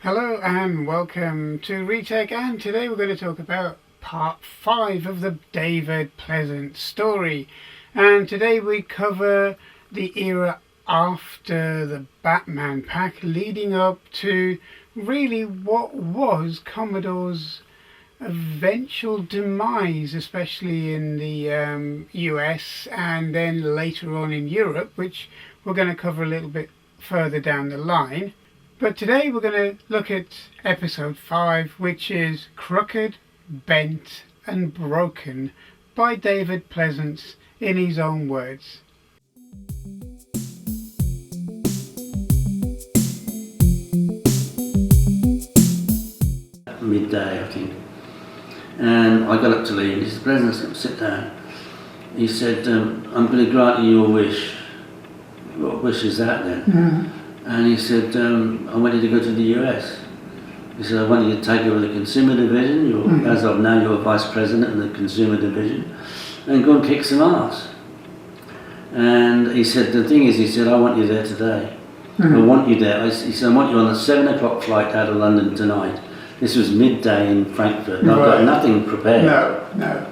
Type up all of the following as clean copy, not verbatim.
Hello and welcome to Retake, and today we're going to talk about part 5 of the David Pleasance story. And today we cover the era after the Batman pack, leading up to really what was Commodore's eventual demise, especially in the US and then later on in Europe, which we're going to cover a little bit further down the line. But today we're going to look at episode 5, which is Crooked, Bent and Broken by David Pleasance in his own words. Midday, I think. And I got up to leave. He said, "Pleasance, sit down." He said, "I'm going to grant you your wish." "What wish is that then?" And he said, "I want you to go to the US." He said, "I want you to take over the consumer division. As of now, you're vice president of the consumer division, and go and kick some ass." And he said, "The thing is," he said, "I want you there today. I want you there." He said, "I want you on the 7 o'clock flight out of London tonight." This was midday in Frankfurt. And I've got nothing prepared. No.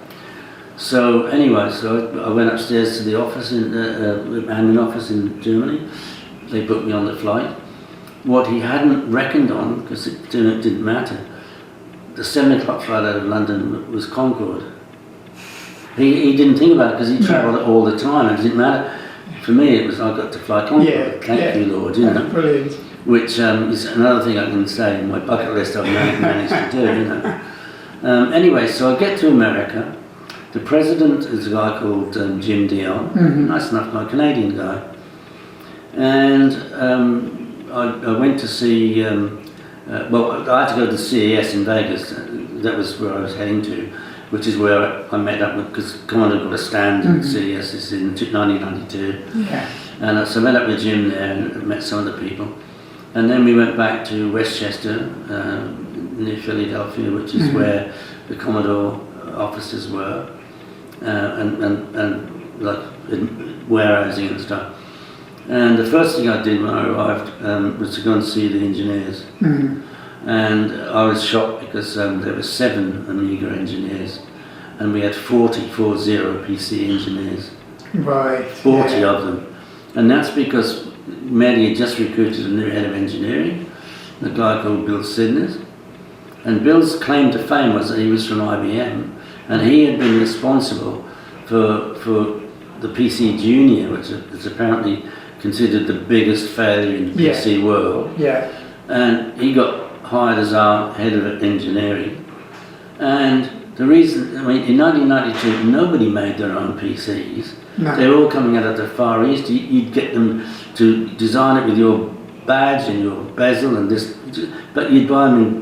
So anyway, I went upstairs to the office, the admin office in Germany. They put me on the flight. What he hadn't reckoned on, because it didn't matter, the 7 o'clock flight out of London was Concorde. He didn't think about it because he travelled all the time. It didn't matter. For me, it was I got to fly Concorde. Thank you, Lord. You know. Brilliant. Which is another thing I can say in my bucket list I've managed to do. You know. Anyway, so I get to America. The president is a guy called Jim Dion. Nice enough guy, Canadian guy. And I went to see, I had to go to CES in Vegas. That was where I was heading to, which is where I met up with, because Commodore got a stand in CES. This is in 1992. Yeah. And so I met up with Jim there and met some of the people. And then we went back to Westchester, near Philadelphia, which is where the Commodore offices were, and like warehousing and stuff. And the first thing I did when I arrived was to go and see the engineers. And I was shocked because there were 7 Amiga engineers, and we had 40 PC engineers. Right. 40 of them. And that's because Medi had just recruited a new head of engineering, a guy called Bill Sidners. And Bill's claim to fame was that he was from IBM, and he had been responsible for the PC Junior, which is apparently considered the biggest failure in the PC world. Yeah. And he got hired as our head of engineering. And the reason, in 1992, nobody made their own PCs. No. They were all coming out of the Far East. You'd get them to design it with your badge and your bezel and this, but you'd buy them,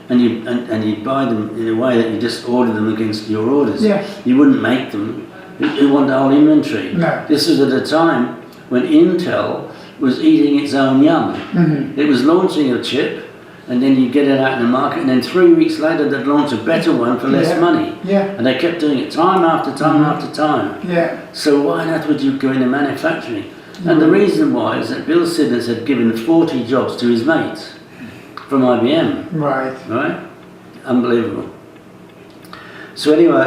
and you'd buy them in a way that you just ordered them against your orders. Yeah. You wouldn't make them. You want the whole inventory. No. This was at a time when Intel was eating its own young. It was launching a chip, and then you get it out in the market, and then 3 weeks later they'd launch a better one for less money. Yeah. And they kept doing it time after time after time. Yeah. So why on earth would you go into manufacturing? And the reason why is that Bill Sidners had given 40 jobs to his mates from IBM. Right? Unbelievable. So anyway,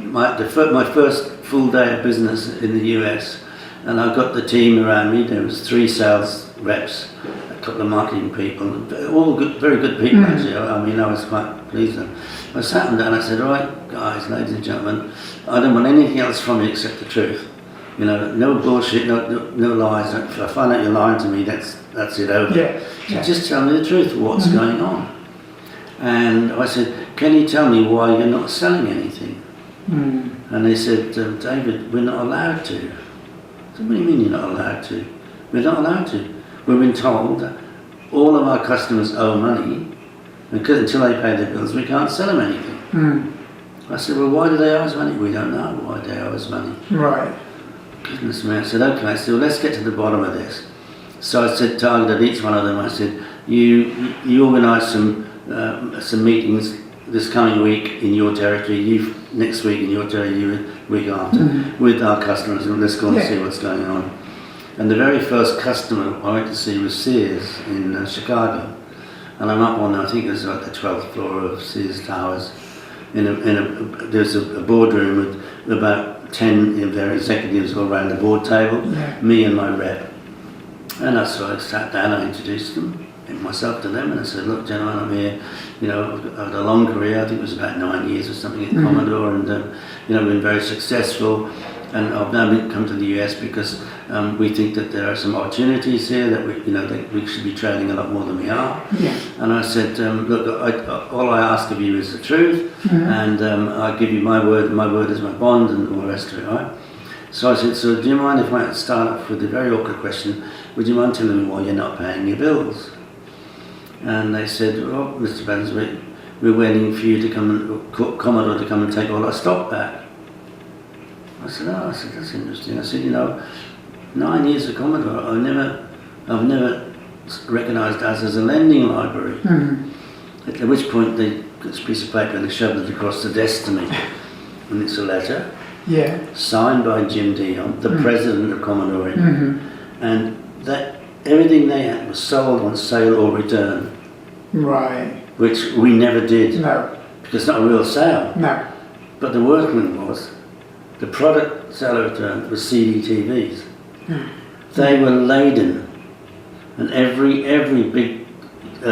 my first full day of business in the US, and I got the team around me. There was 3 sales reps, a couple of marketing people, all good, very good people actually. I was quite pleased with them. I sat them down and I said, "Right, guys, ladies and gentlemen, I don't want anything else from you except the truth. No bullshit, no lies. If I find out you're lying to me, that's it over. So just tell me the truth of what's going on." And I said, "Can you tell me why you're not selling anything?" And they said, "David, we're not allowed to." I said, "What do you mean you're not allowed to?" "We're not allowed to. We've been told that all of our customers owe money, and until they pay their bills, we can't sell them anything." I said, "Well, why do they owe us money?" "We don't know why they owe us money." Right. Goodness me. I said, "Okay." I said, "Well, let's get to the bottom of this." So I said, targeted each one of them. I said, you organise some meetings this coming week in your territory, you next week in your territory, you week after, with our customers, and let's go and see what's going on. And the very first customer I went to see was Sears in Chicago. and I'm up on, I think it was like the 12th floor of Sears Towers. There's a boardroom with about 10 of their executives all around the board table, me and my rep. And so I sat down, I introduced myself to them, and I said, look, gentlemen, I'm here, I've had a long career, I think it was about 9 years or something at Commodore, and been very successful, and I've now come to the US because we think that there are some opportunities here that we should be trading a lot more than we are. And I said, look, all I ask of you is the truth, and I give you my word is my bond, and all the rest of it, right? So I said, so do you mind if I start off with a very awkward question? Would you mind telling me why you're not paying your bills? And they said, well, Mr. Pleasance, we're waiting for you to Commodore to come and take all our stock back. I said, that's interesting. I said, 9 years at Commodore, I've never recognised us as a lending library. At which point they got this piece of paper and they shoved it across the desk to me. And it's a letter signed by Jim Dion, the president of Commodore. And that everything they had was sold on sale or return. Right. Which we never did. No. Because it's not a real sale. No. But the workman was, the product sale or return was CDTVs. They were laden. And every big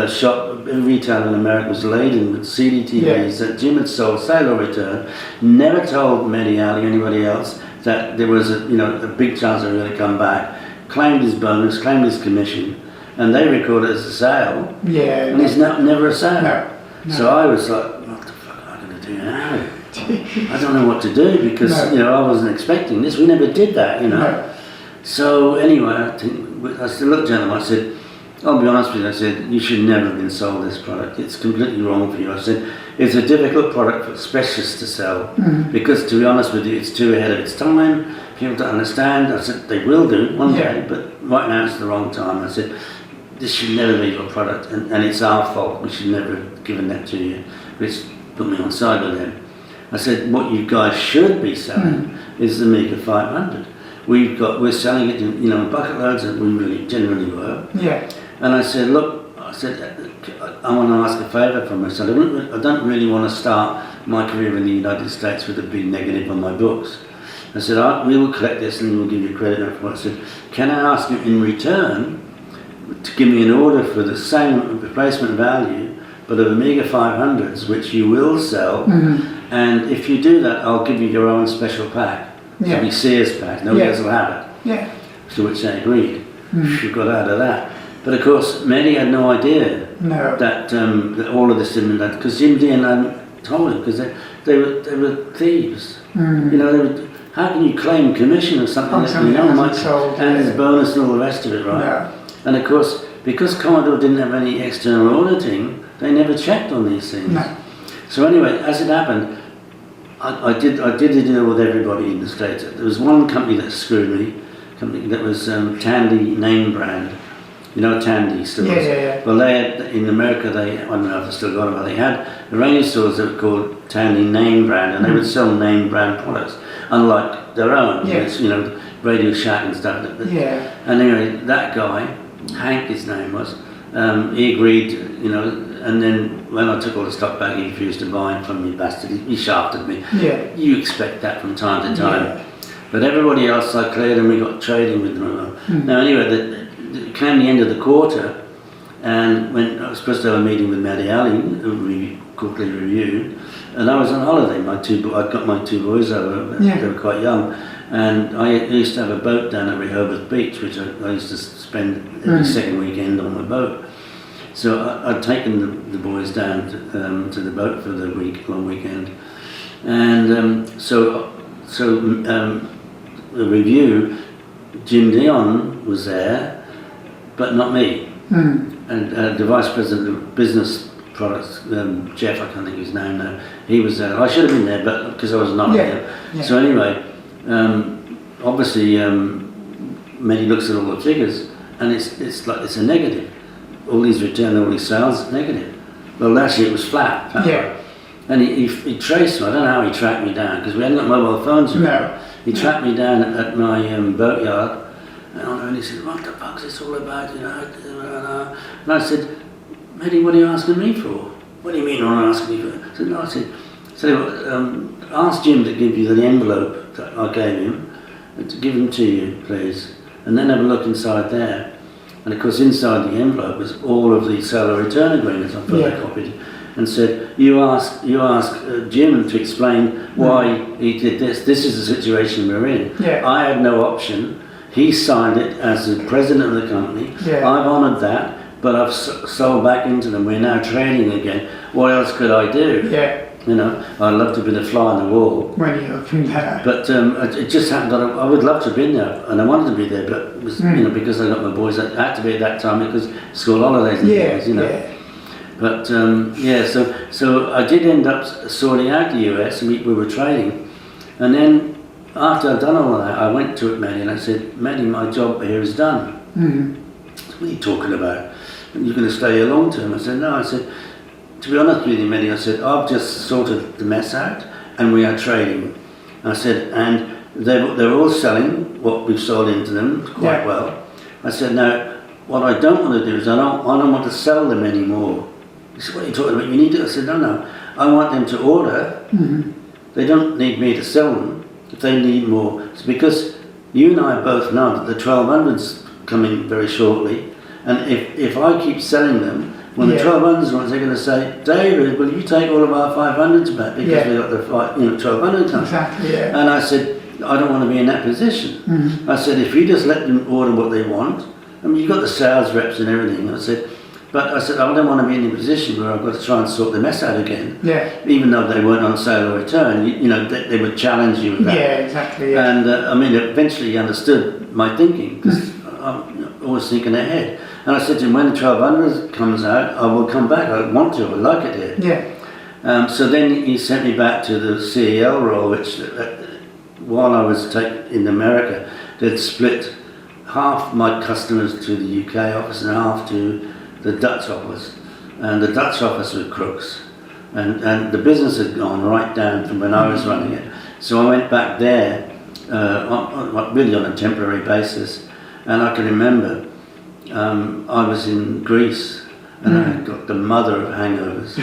shop, retailer in America was laden with CDTVs that Jim had sold, sale or return, never told Mediali or anybody else that there was a big chance they were going to come back, claimed his bonus, claimed his commission, and they recorded it as a sale, and it's never a sale. No. So I was like, what the fuck am I going to do now? I don't know what to do because I wasn't expecting this. We never did that, No. So anyway, I said, look, gentlemen, I said, I'll be honest with you, I said, you should never have been sold this product. It's completely wrong for you. I said, it's a difficult product for specialists to sell because, to be honest with you, it's too ahead of its time. People don't understand. I said, they will do one day, but right now it's the wrong time. I said, this should never be your product, and it's our fault. We should never have given that to you. Which put me on side with them. I said, what you guys should be selling is the Amiga 500. We're selling it in bucket loads, and we really generally were. And I said, look, I want to ask a favour from myself. I don't really want to start my career in the United States with a big negative on my books. I said, we will collect this and we'll give you credit for it. I said, can I ask you in return to give me an order for the same replacement value, but of Amiga 500s, which you will sell, and if you do that, I'll give you your own special pack. It'll be Sears pack, nobody else will have it. To which they agreed. We got out of that. But of course, Mehdi had no idea that all of this didn't happen, because Jim Dion hadn't told him, because they were thieves. How can you claim commission or something that might sold, and his bonus and all the rest of it, right? And of course, because Commodore didn't have any external auditing, they never checked on these things. So anyway, as it happened, I did a deal with everybody in the States. There was one company that screwed me, company that was Tandy name brand. Tandy stores. Well, they had, in America, I don't know if they still got them, but they had a range of stores that were called Tandy name brand, and they would sell name brand products, unlike their own. It's, Radio Shack and stuff. And anyway, that guy, Hank, his name was, he agreed, and then when I took all the stock back, he refused to buy it from me, bastard. He shafted me. You expect that from time to time. But everybody else I cleared, and we got trading with them. Now anyway, it came the end of the quarter, and when I was supposed to have a meeting with Mediali, quarterly review, and I was on holiday. I'd got my two boys over, they were quite young, and I used to have a boat down at Rehoboth Beach, which I used to spend every second weekend on the boat. So I'd taken the boys down to the boat for the long weekend, and so the review, Jim Dion was there, but not me. And the vice president of business products, Jeff, I can't think of his name now, he was there. I should have been there, but because I was not there. So anyway, obviously, Mehdi looks at all the figures, and it's like it's a negative. All these return, all these sales, negative. Well, last year it was flat. And he traced me. I don't know how he tracked me down, because we hadn't got mobile phones. He tracked me down at my boatyard, and he said, what the fuck's this all about, And I said, Mehdi, what are you asking me for? What do you mean I'm asking you for? I said, no, I said, ask Jim to give you the envelope that I gave him, to give them to you, please. And then have a look inside there. And of course, inside the envelope was all of the sale or return agreements I photocopied and said, you ask Jim to explain why he did this. This is the situation we're in. Yeah. I had no option. He signed it as the president of the company. Yeah. I've honoured that, but I've sold back into them. We're now trading again. What else could I do? Yeah. You know, I'd love to have been a fly on the wall. When you opened that. But it just happened that I would love to have been there, and I wanted to be there, but it was, you know, because I got my boys, I had to be at that time because school holidays and things, you know. Yeah. But so I did end up sorting out the US, and we were trading. And then after I'd done all of that, I went to Maddie and I said, Maddie, my job here is done. What are you talking about? You're going to stay here long term? I said, no. I said, to be honest with you, Maddie, I said, I've just sorted the mess out and we are trading. I said, and they're all selling what we've sold into them quite well. I said, now, what I don't want to do is I don't want to sell them anymore. He said, what are you talking about? You need to. I said, no. I want them to order. They don't need me to sell them if they need more. It's because you and I both know that the 1200's coming very shortly. And if I keep selling them, when the 1200s ones, they're going to say, David, will you take all of our 500s back because we got the 1200 tons? Exactly, yeah. And I said, I don't want to be in that position. I said, if you just let them order what they want, I mean, you've got the sales reps and everything. I said, I don't want to be in a position where I've got to try and sort the mess out again. Yeah. Even though they weren't on sale or return, you know, they would challenge you with that. Yeah, exactly. Yeah. And I mean, eventually he understood my thinking because I'm always thinking ahead. And I said to him, when the 1200 comes out, I will come back. I want to. I like it here. Yeah. So then he sent me back to the CEL role, which while I was in America, they'd split half my customers to the UK office and half to the Dutch office. And the Dutch office were crooks. And the business had gone right down from when I was running it. So I went back there, really on a temporary basis. And I can remember I was in Greece and I got the mother of hangovers.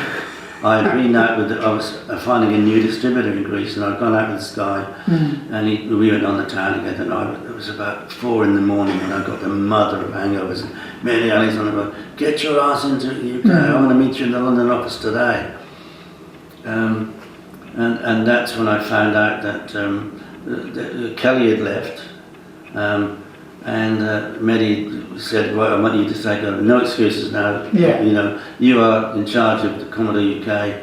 I had been out I was finding a new distributor in Greece, and I'd gone out with this guy, and we went on the town again, and it was about 4 in the morning, and I got the mother of hangovers. And Mary Ali's on the road, get your ass into the UK, I want to meet you in the London office today. And that's when I found out that Kelly had left. And Mehdi said, well, I want you to take over. No excuses now. Yeah. You know, you are in charge of the Commodore UK.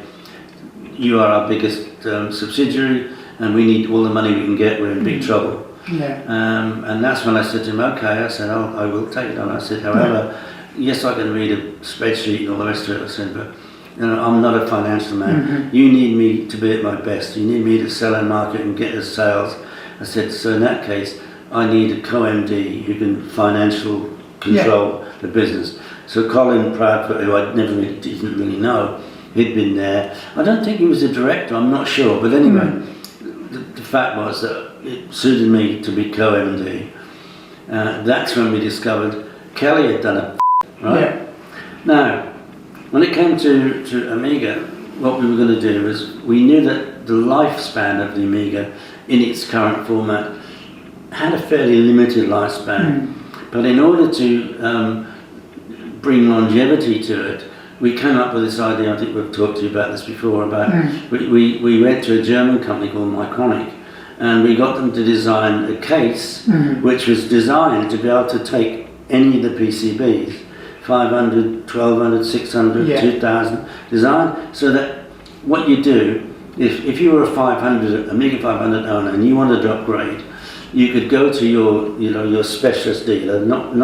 You are our biggest subsidiary, and we need all the money we can get. We're in big trouble. Yeah. And that's when I said to him, okay. I said, oh, I will take it on. I said, however, yes, I can read a spreadsheet and all the rest of it. I said, but you know, I'm not a financial man. You need me to be at my best. You need me to sell and market and get the sales. I said, so in that case, I need a co-MD who can financial control the business. So Colin Proudfoot, who I didn't really know, he'd been there. I don't think he was a director, I'm not sure. But anyway, the fact was that it suited me to be co-MD. That's when we discovered Kelly had done it, right? Yeah. Now, when it came to Amiga, what we were going to do was, we knew that the lifespan of the Amiga in its current format had a fairly limited lifespan, but in order to bring longevity to it, we came up with this idea. I think we've talked to you about this before. About we went to a German company called Mycronic, and we got them to design a case which was designed to be able to take any of the PCBs, 500, 1200, 600, 2000, designed so that what you do, if you were a Amiga 500 owner and you wanted to upgrade, you could go to your specialist dealer, not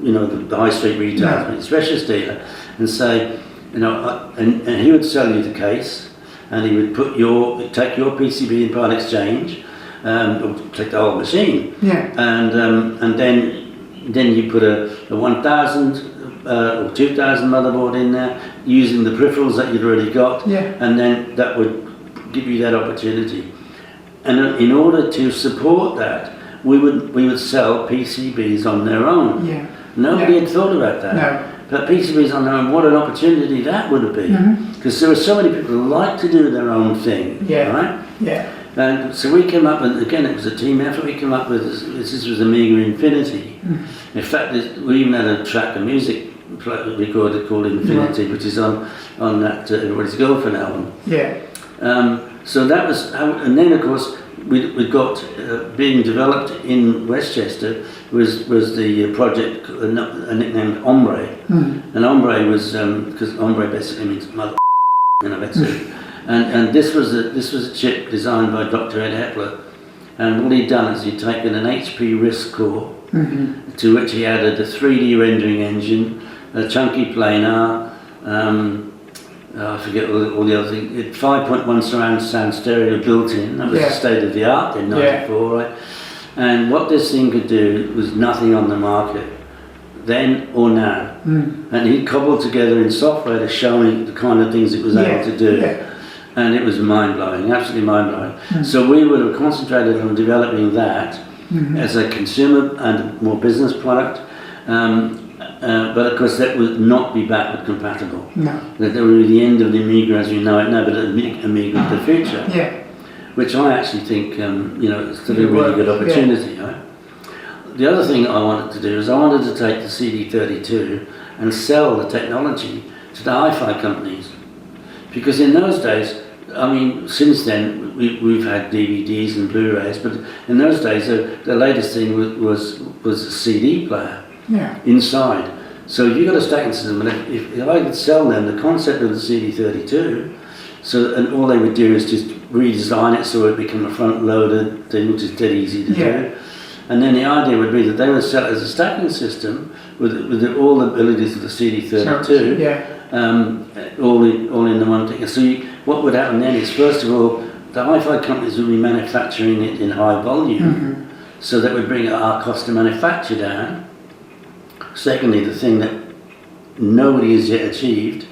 the high street retailer, but specialist dealer, and say, and he would sell you the case, and he would take your PCB in part exchange, or take the whole machine, and then you put a 1000 or 2000 motherboard in there, using the peripherals that you'd already got, and then that would give you that opportunity. And in order to support that, we would sell PCBs on their own. Nobody had thought about that. But PCBs unknown, what an opportunity that would have been. Because there were so many people who like to do their own thing, right? Yeah. And so we came up, and again, it was a team effort. We came up with this was Amiga Infinity. In fact, we even had a track of music recorded called Infinity, which is on that Everybody's Girlfriend album. Yeah. So that was how, and then of course we got being developed in Westchester was the project nicknamed Ombre, and Ombre was because Ombre basically means mother, that's it. And this was a chip designed by Dr. Ed Hepler, and what he'd done is he'd taken an HP RISC core, to which he added a 3D rendering engine, a chunky planar, I forget all the other things. It 5.1 surround sound stereo built in. That was the state of the art in '94, right? And what this thing could do was nothing on the market then or now. And he cobbled together in software to show me the kind of things it was able to do. And it was mind-blowing, absolutely mind-blowing. So we would have concentrated on developing that as a consumer and more business product. But of course that would not be backward compatible. No. That would be the end of the Amiga as we know it now, but Amiga of the future. Yeah. Which I actually think, is still a really good opportunity. Right? The other thing I wanted to do is I wanted to take the CD32 and sell the technology to the hi-fi companies. Because in those days, I mean, since then we've had DVDs and Blu-rays, but in those days the latest thing was a CD player. Inside. So you got a stacking system, and if I could sell them the concept of the CD32, and all they would do is just redesign it so it become a front-loaded thing, which is dead easy to do. And then the idea would be that they would sell it as a stacking system with all the abilities of the CD32, all in the one thing. So what would happen then is, first of all, the hi-fi companies would be manufacturing it in high volume, so that would bring our cost of manufacture down. Secondly, the thing that nobody has yet achieved,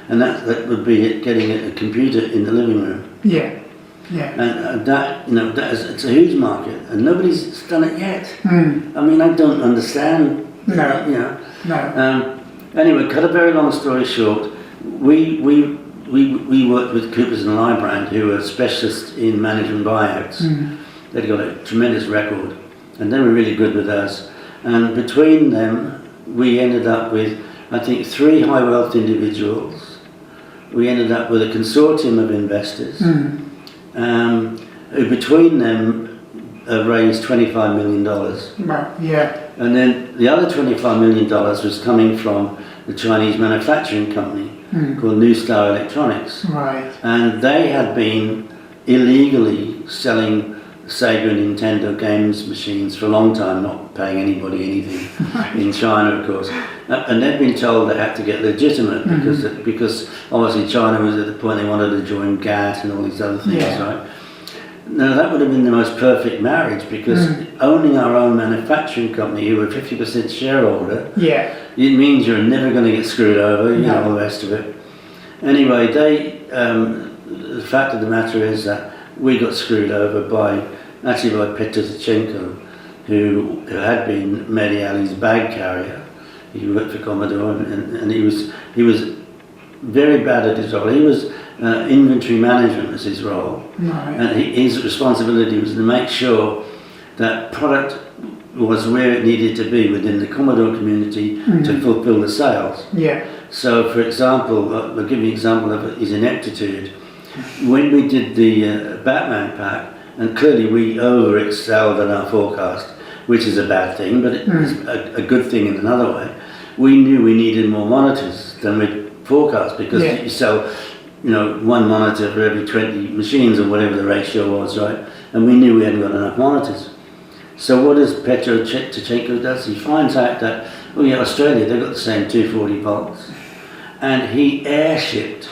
and that would be getting a computer in the living room. And that it's a huge market, and nobody's done it yet. I mean, I don't understand. Anyway, cut a very long story short, we worked with Coopers and Lybrand, who are specialists in management buyouts. They'd got a tremendous record, and they were really good with us. And between them, we ended up with, I think, 3 high wealth individuals. We ended up with a consortium of investors, who between them raised $25 million. And then the other $25 million was coming from the Chinese manufacturing company called New Star Electronics. And they had been illegally selling Sega and Nintendo games machines for a long time, not paying anybody anything in China, of course. And they'd been told they had to get legitimate because obviously China was at the point they wanted to join GATT and all these other things, right? Now that would have been the most perfect marriage, because owning our own manufacturing company, you were 50% shareholder, it means you're never going to get screwed over, you know, all the rest of it. Anyway, the fact of the matter is that we got screwed over by Petr Zachenko, who had been Mehdi Ali's bag carrier. He worked for Commodore, and he was very bad at his role. He was inventory management was his role, and his responsibility was to make sure that product was where it needed to be within the Commodore community to fulfill the sales. So, for example, I'll give you an example of his ineptitude. When we did the Batman pack, and clearly we over-excelled in our forecast, which is a bad thing, but it's a good thing in another way. We knew we needed more monitors than we'd forecast, because you sell, one monitor for every 20 machines or whatever the ratio was, right? And we knew we hadn't got enough monitors. So what does Petr Zachenko does? He finds out that, Australia, they've got the same 240 volts. And he airshipped,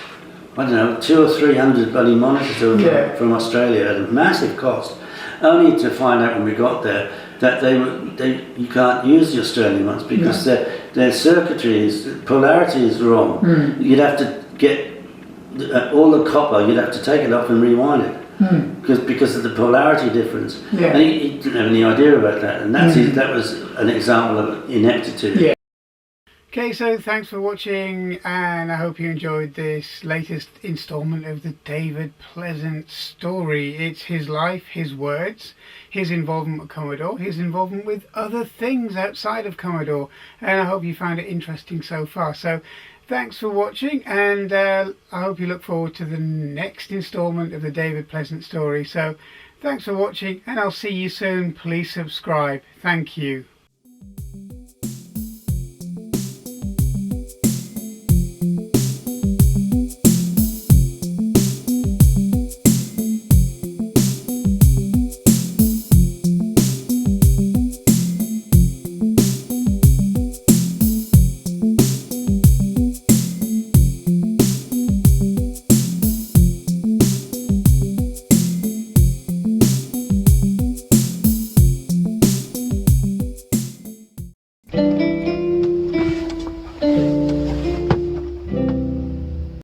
200 or 300 bloody monitors over from Australia at a massive cost, only to find out when we got there that you can't use the Australian ones because their circuitry polarity is wrong. You'd have to get all the copper, you'd have to take it off and rewind it because of the polarity difference. And he didn't have any idea about that, and that was an example of ineptitude. Okay, so thanks for watching, and I hope you enjoyed this latest installment of the David Pleasance story. It's his life, his words, his involvement with Commodore, his involvement with other things outside of Commodore, and I hope you found it interesting so far. So thanks for watching, and I hope you look forward to the next installment of the David Pleasance story. So thanks for watching, and I'll see you soon. Please subscribe. Thank you.